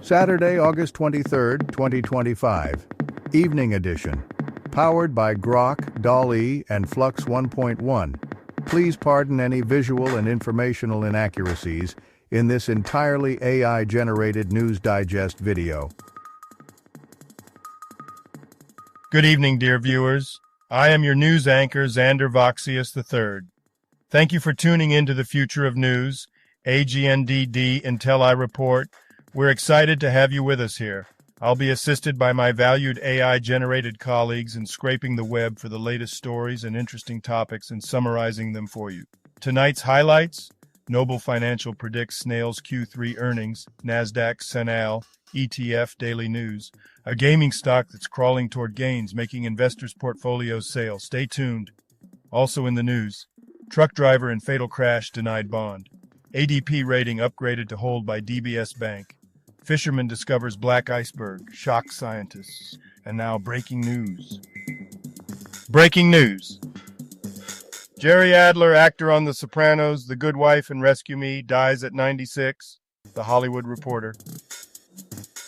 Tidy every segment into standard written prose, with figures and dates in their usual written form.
Saturday, August 23rd, 2025. Evening edition. Powered by Grok, DALL-E, and Flux 1.1. Please pardon any visual and informational inaccuracies in this entirely AI-generated News Digest video. Good evening, dear viewers. I am your news anchor, Xander Voxius III. Thank you for tuning in to the future of news, AGNDD intelliReport. We're excited to have you with us here. I'll be assisted by my valued AI-generated colleagues in scraping the web for the latest stories and interesting topics and summarizing them for you. Tonight's highlights: Noble Financial predicts Snail's Q3 earnings, NASDAQ Senal, ETF Daily News, a gaming stock that's crawling toward gains, making investors' portfolios sail. Stay tuned. Also in the news, truck driver in fatal crash denied bond. ADP rating upgraded to hold by DBS Bank. Fisherman discovers black iceberg, shocks scientists. And now breaking news. Breaking news. Jerry Adler, actor on The Sopranos, The Good Wife, and Rescue Me, dies at 96. The Hollywood Reporter.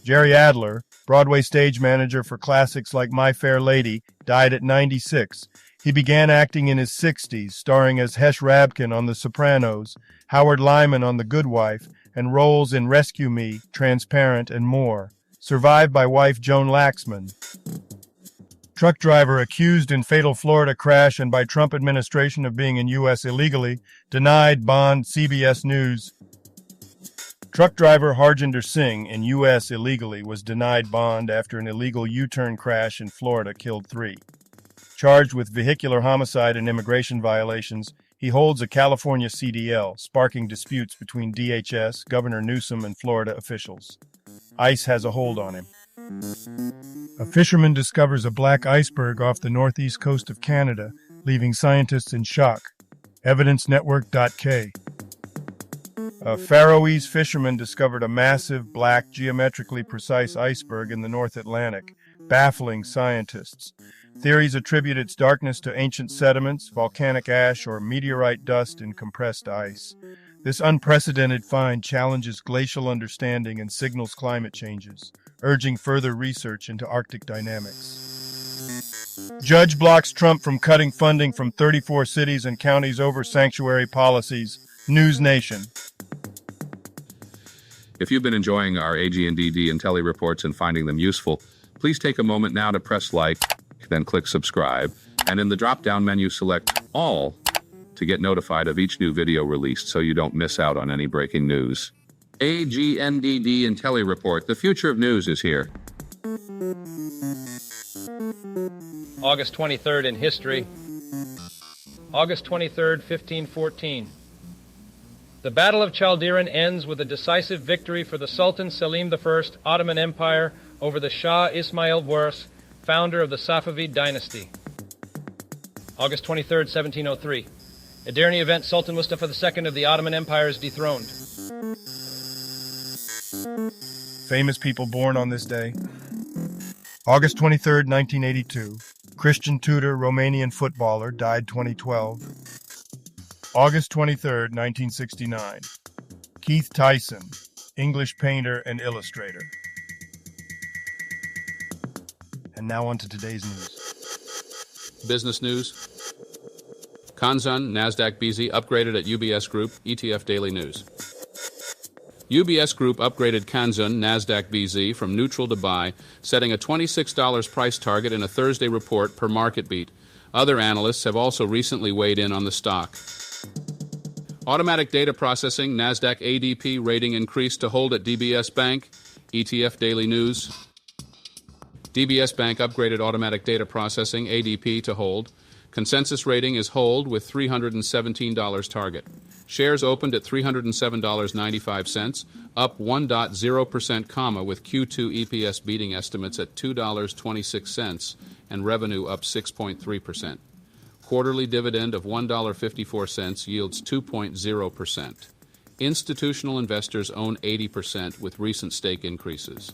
Jerry Adler, Broadway stage manager for classics like My Fair Lady, died at 96. He began acting in his 60s, starring as Hesh Rabkin on The Sopranos, Howard Lyman on The Good Wife, and roles in Rescue Me, Transparent, and more. Survived by wife Joan Laxman. Truck driver accused in fatal Florida crash and by Trump administration of being in U.S. illegally, denied bond. CBS News. Truck driver Harjinder Singh in U.S. illegally was denied bond after an illegal U-turn crash in Florida killed 3. Charged with vehicular homicide and immigration violations, he holds a California CDL, sparking disputes between DHS, Governor Newsom, and Florida officials. ICE has a hold on him. A fisherman discovers a black iceberg off the northeast coast of Canada, leaving scientists in shock. EvidenceNetwork.k. A Faroese fisherman discovered a massive, black, geometrically precise iceberg in the North Atlantic, baffling scientists. Theories attribute its darkness to ancient sediments, volcanic ash, or meteorite dust in compressed ice. This unprecedented find challenges glacial understanding and signals climate changes, urging further research into Arctic dynamics. Judge blocks Trump from cutting funding from 34 cities and counties over sanctuary policies. News Nation. If you've been enjoying our AGNDD intelliReports and finding them useful, please take a moment now to press like, then click subscribe, and in the drop-down menu select All to get notified of each new video released so you don't miss out on any breaking news. AGNDD intelliReport, the future of news is here. August 23rd in history. August 23rd, 1514. The Battle of Chaldiran ends with a decisive victory for the Sultan Selim I Ottoman Empire over the Shah Ismail Wars, founder of the Safavid dynasty. August 23rd, 1703. Edirne event, Sultan Mustafa II of the Ottoman Empire is dethroned. Famous people born on this day. August 23rd, 1982. Christian Tudor, Romanian footballer, died 2012. August 23rd, 1969. Keith Tyson, English painter and illustrator. And now on to today's news. Business news. Kanzun, NASDAQ BZ upgraded at UBS Group, ETF Daily News. UBS Group upgraded Kanzun, NASDAQ BZ from neutral to buy, setting a $26 price target in a Thursday report per market beat. Other analysts have also recently weighed in on the stock. Automatic data processing, NASDAQ ADP rating increased to hold at DBS Bank, ETF Daily News. DBS Bank upgraded automatic data processing, ADP, to hold. Consensus rating is hold with $317 target. Shares opened at $307.95, up 1.0%, with Q2 EPS beating estimates at $2.26 and revenue up 6.3%. Quarterly dividend of $1.54 yields 2.0%. Institutional investors own 80% with recent stake increases.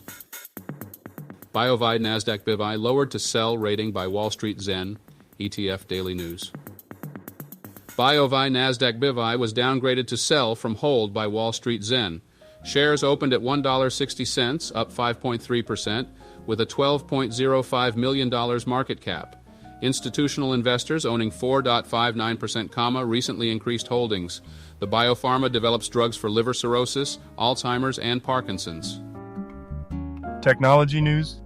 BioVide NASDAQ BIVI lowered to sell rating by Wall Street Zen, ETF Daily News. BioVide NASDAQ BIVI was downgraded to sell from hold by Wall Street Zen. Shares opened at $1.60, up 5.3%, with a $12.05 million market cap. Institutional investors owning 4.59%, recently increased holdings. The biopharma develops drugs for liver cirrhosis, Alzheimer's, and Parkinson's. Technology news.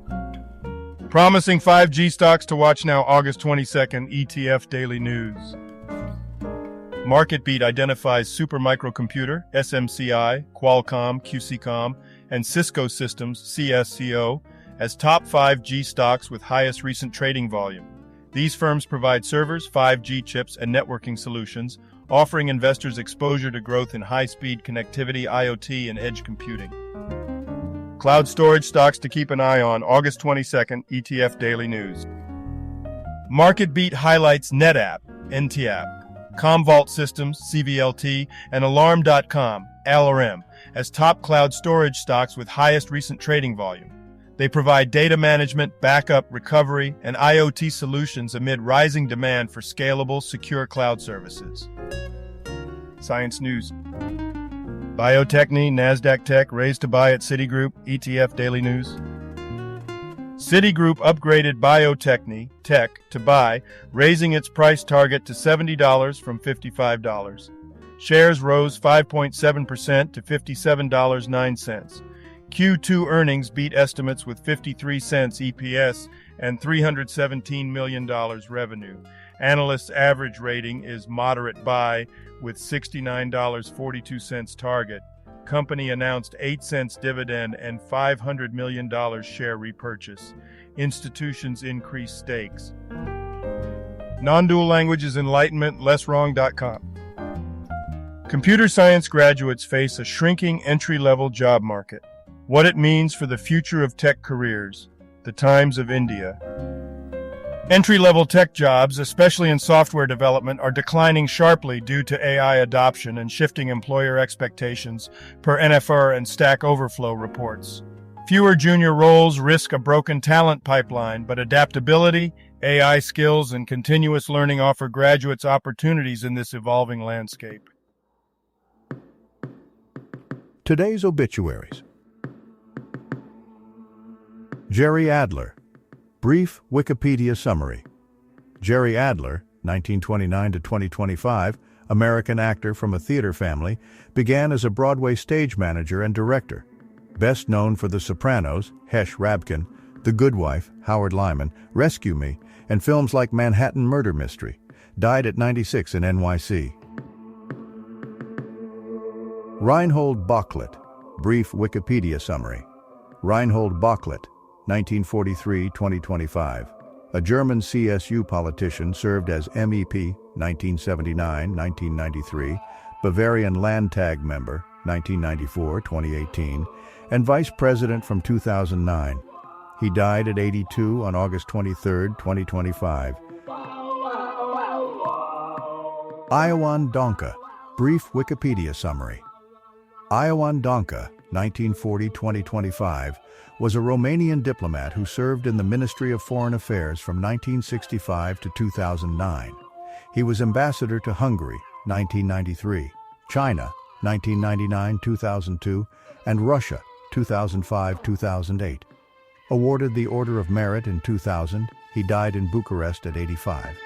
Promising 5G stocks to watch now, August 22nd, ETF Daily News. MarketBeat identifies Supermicrocomputer, SMCI, Qualcomm, QCOM, and Cisco Systems, CSCO, as top 5G stocks with highest recent trading volume. These firms provide servers, 5G chips, and networking solutions, offering investors exposure to growth in high-speed connectivity, IoT, and edge computing. Cloud storage stocks to keep an eye on, August 22nd, ETF Daily News. MarketBeat highlights NetApp, NTApp, Commvault Systems, CVLT, and Alarm.com, ALRM, as top cloud storage stocks with highest recent trading volume. They provide data management, backup, recovery, and IoT solutions amid rising demand for scalable, secure cloud services. Science news. Bio-techne, Nasdaq Tech raised to buy at Citigroup, ETF Daily News. Citigroup upgraded bio-techne, Tech, to buy, raising its price target to $70 from $55. Shares rose 5.7% to $57.09. Q2 earnings beat estimates with 53 cents EPS and $317 million revenue. Analysts' average rating is moderate buy with $69.42 target. Company announced 8 cents dividend and $500 million share repurchase. Institutions increase stakes. Non-dual languages enlightenment, lesswrong.com. Computer science graduates face a shrinking entry-level job market. What it means for the future of tech careers. The Times of India. Entry-level tech jobs, especially in software development, are declining sharply due to AI adoption and shifting employer expectations, per NFR and Stack Overflow reports. Fewer junior roles risk a broken talent pipeline, but adaptability, AI skills, and continuous learning offer graduates opportunities in this evolving landscape. Today's obituaries. Jerry Adler. Brief Wikipedia summary. Jerry Adler, 1929 to 2025, American actor from a theater family, began as a Broadway stage manager and director. Best known for The Sopranos, Hesh Rabkin, The Good Wife, Howard Lyman, Rescue Me, and films like Manhattan Murder Mystery. Died at 96 in NYC. Reinhold Bocklet. Brief Wikipedia summary. Reinhold Bocklet, 1943-2025. A German CSU politician, served as MEP 1979-1993, Bavarian Landtag member 1994-2018, and vice president from 2009. He died at 82 on August 23, 2025. Ioan Donka. Brief Wikipedia summary. Ioan Donka, 1940-2025, was a Romanian diplomat who served in the Ministry of Foreign Affairs from 1965 to 2009. He was ambassador to Hungary, 1993, China, 1999-2002, and Russia, 2005-2008. Awarded the Order of Merit in 2000, he died in Bucharest at 85.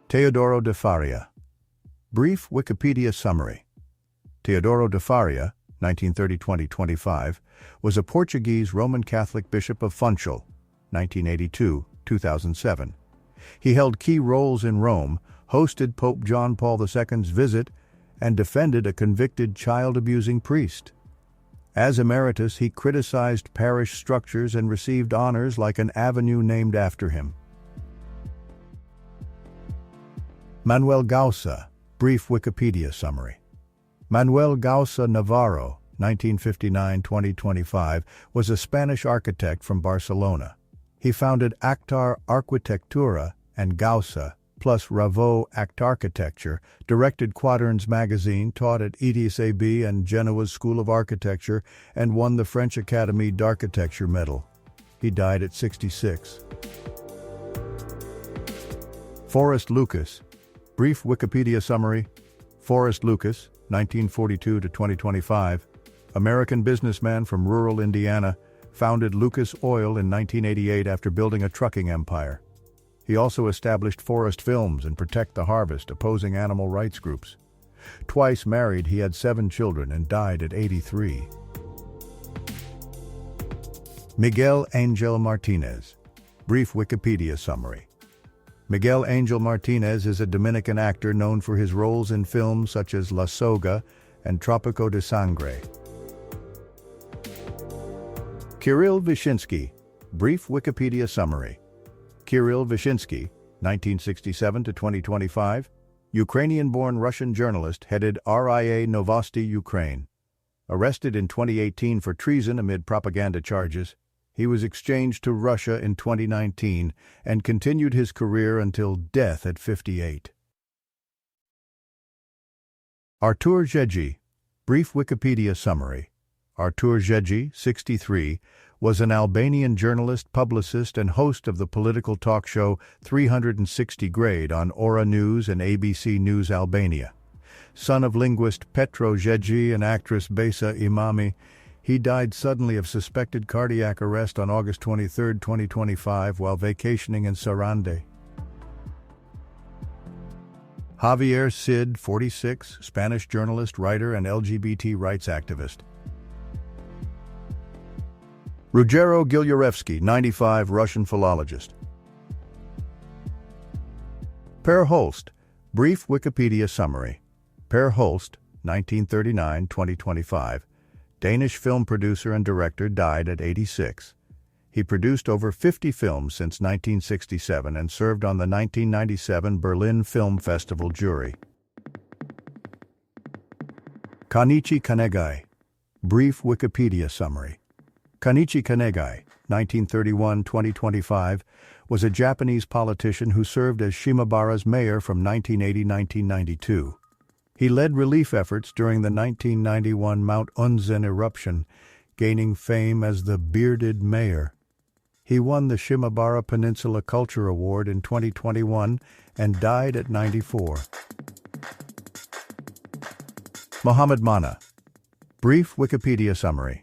Teodoro de Faria. Brief Wikipedia summary. Teodoro de Faria, 1930-2025, was a Portuguese Roman Catholic Bishop of Funchal, 1982-2007. He held key roles in Rome, hosted Pope John Paul II's visit, and defended a convicted child-abusing priest. As emeritus, he criticized parish structures and received honors like an avenue named after him. Manuel Gausa. Brief Wikipedia summary. Manuel Gausa Navarro, 1959-2025, was a Spanish architect from Barcelona. He founded Actar Arquitectura and Gausa, plus Ravo Act Architecture, directed Quaderns magazine, taught at ETSAB and Genoa's School of Architecture, and won the French Academy d'Architecture Medal. He died at 66. Forrest Lucas. Brief Wikipedia summary. Forrest Lucas, 1942 to 2025, American businessman from rural Indiana, founded Lucas Oil in 1988 after building a trucking empire. He also established Forest Films and Protect the Harvest, opposing animal rights groups. Twice married, he had 7 children and died at 83. Miguel Angel Martinez. Brief Wikipedia summary. Miguel Angel Martinez is a Dominican actor known for his roles in films such as La Soga and Trópico de Sangre. Kirill Vyshinsky. Brief Wikipedia summary. Kirill Vyshinsky, 1967 to 2025, Ukrainian-born Russian journalist, headed RIA Novosti Ukraine. Arrested in 2018 for treason amid propaganda charges, he was exchanged to Russia in 2019 and continued his career until death at 58. Artur Zhedji. Brief Wikipedia summary. Artur Zhedji, 63, was an Albanian journalist, publicist, and host of the political talk show 360 Grade on Ora News and ABC News Albania. Son of linguist Petro Zhedji and actress Besa Imami, he died suddenly of suspected cardiac arrest on August 23, 2025, while vacationing in Sarande. Javier Cid, 46, Spanish journalist, writer, and LGBT rights activist. Ruggiero Gilyarevsky, 95, Russian philologist. Per Holst. Brief Wikipedia summary. Per Holst, 1939-2025, Danish film producer and director, died at 86. He produced over 50 films since 1967 and served on the 1997 Berlin Film Festival jury. Kanichi Kanegai. Brief Wikipedia summary. Kanichi Kanegai, 1931-2025, was a Japanese politician who served as Shimabara's mayor from 1980-1992. He led relief efforts during the 1991 Mount Unzen eruption, gaining fame as the Bearded Mayor. He won the Shimabara Peninsula Culture Award in 2021 and died at 94. Mohammed Mana. Brief Wikipedia summary.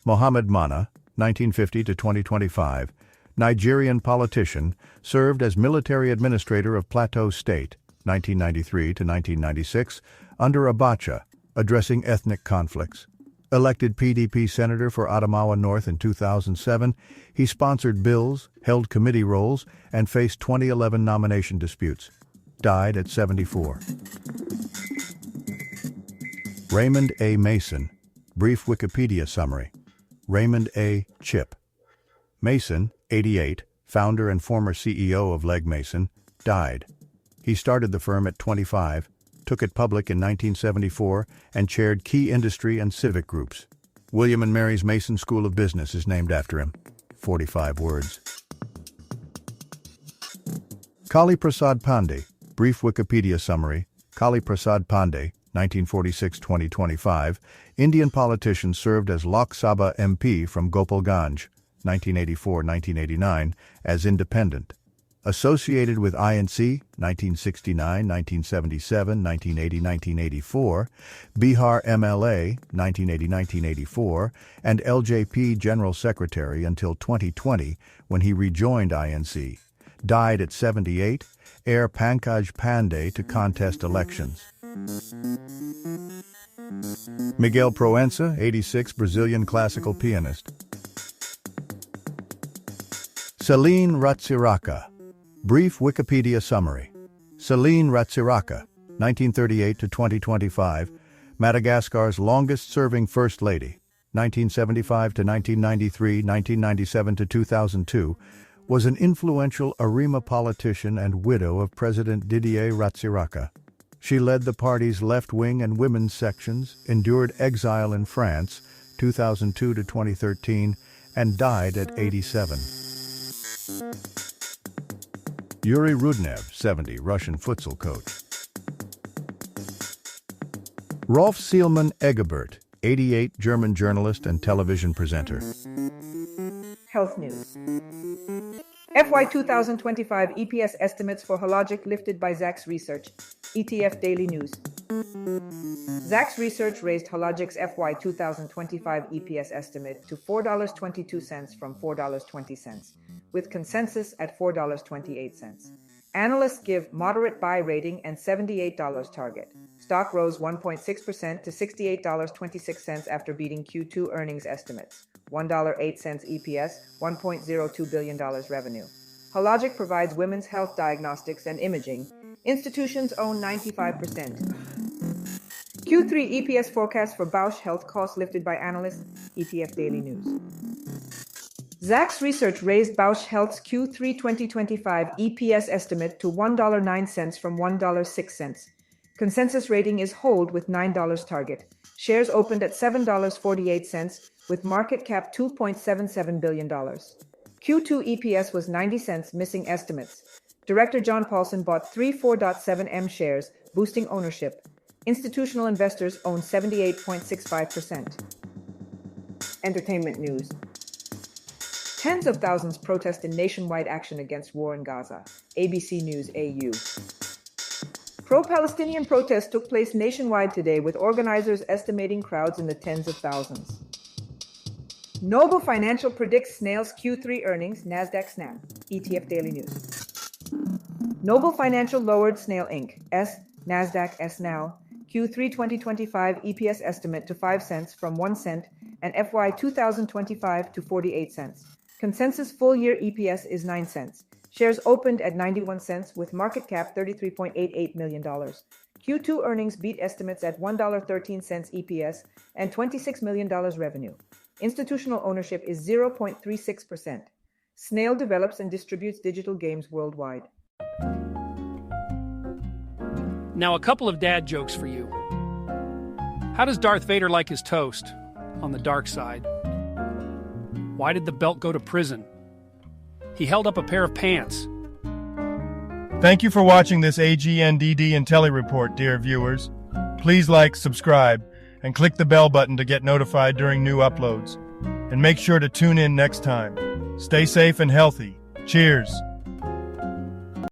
Mohammed Mana, 1950 to 2025, Nigerian politician, served as military administrator of Plateau State, 1993 to 1996, under Abacha, addressing ethnic conflicts. Elected PDP senator for Adamawa North in 2007, he sponsored bills, held committee roles, and faced 2011 nomination disputes. Died at 74. Raymond A. Mason. Brief Wikipedia summary. Raymond A. Chip. Mason, 88, founder and former CEO of Legg Mason, died. He started the firm at 25, took it public in 1974, and chaired key industry and civic groups. William and Mary's Mason School of Business is named after him. 45 words. Kali Prasad Pandey. Brief Wikipedia summary. Kali Prasad Pandey, 1946-2025, Indian politician, served as Lok Sabha MP from Gopalganj, 1984-1989, as independent. Associated with INC, 1969, 1977, 1980, 1984, Bihar MLA, 1980-1984, and LJP General Secretary until 2020, when he rejoined INC. Died at 78, heir Pankaj Pandey to contest elections. Miguel Proença, 86, Brazilian classical pianist. Celine Ratsiraka. Brief Wikipedia summary. Celine Ratsiraka, 1938 to 2025, Madagascar's longest-serving First Lady, 1975 to 1993, 1997 to 2002, was an influential Arima politician and widow of President Didier Ratsiraka. She led the party's left-wing and women's sections, endured exile in France, 2002 to 2013, and died at 87. Yuri Rudnev, 70, Russian futsal coach. Rolf Sielmann Egebert, 88, German journalist and television presenter. Health news. FY 2025 EPS estimates for Hologic lifted by Zacks Research. ETF Daily News. Zacks Research raised Hologic's FY 2025 EPS estimate to $4.22 from $4.20, with consensus at $4.28. Analysts give moderate buy rating and $78 target. Stock rose 1.6% to $68.26 after beating Q2 earnings estimates. $1.08 EPS, $1.02 billion revenue. Hologic provides women's health diagnostics and imaging. Institutions own 95%. Q3 EPS forecast for Bausch Health costs lifted by analysts, ETF Daily News. Zacks Research raised Bausch Health's Q3 2025 EPS estimate to $1.09 from $1.06. Consensus rating is hold with $9 target. Shares opened at $7.48 with market cap $2.77 billion. Q2 EPS was 90 cents, missing estimates. Director John Paulson bought 4.7M shares, boosting ownership. Institutional investors own 78.65%. Entertainment news. Tens of thousands protest in nationwide action against war in Gaza. ABC News AU. Pro-Palestinian protests took place nationwide today, with organizers estimating crowds in the tens of thousands. Noble Financial predicts Snail's Q3 earnings, NASDAQ Snap, ETF Daily News. Noble Financial lowered Snail Inc. NASDAQ S Now Q3 2025 EPS estimate to 5 cents from 1 cent and FY 2025 to 48 cents. Consensus full-year EPS is 9 cents. Shares opened at 91 cents with market cap $33.88 million. Q2 earnings beat estimates at $1.13 EPS and $26 million revenue. Institutional ownership is 0.36%. Snail develops and distributes digital games worldwide. Now, a couple of dad jokes for you. How does Darth Vader like his toast? On the dark side. Why did the belt go to prison? He held up a pair of pants. Thank you for watching this AGNDD intelliReport, dear viewers. Please like, subscribe, and click the bell button to get notified during new uploads. And make sure to tune in next time. Stay safe and healthy. Cheers.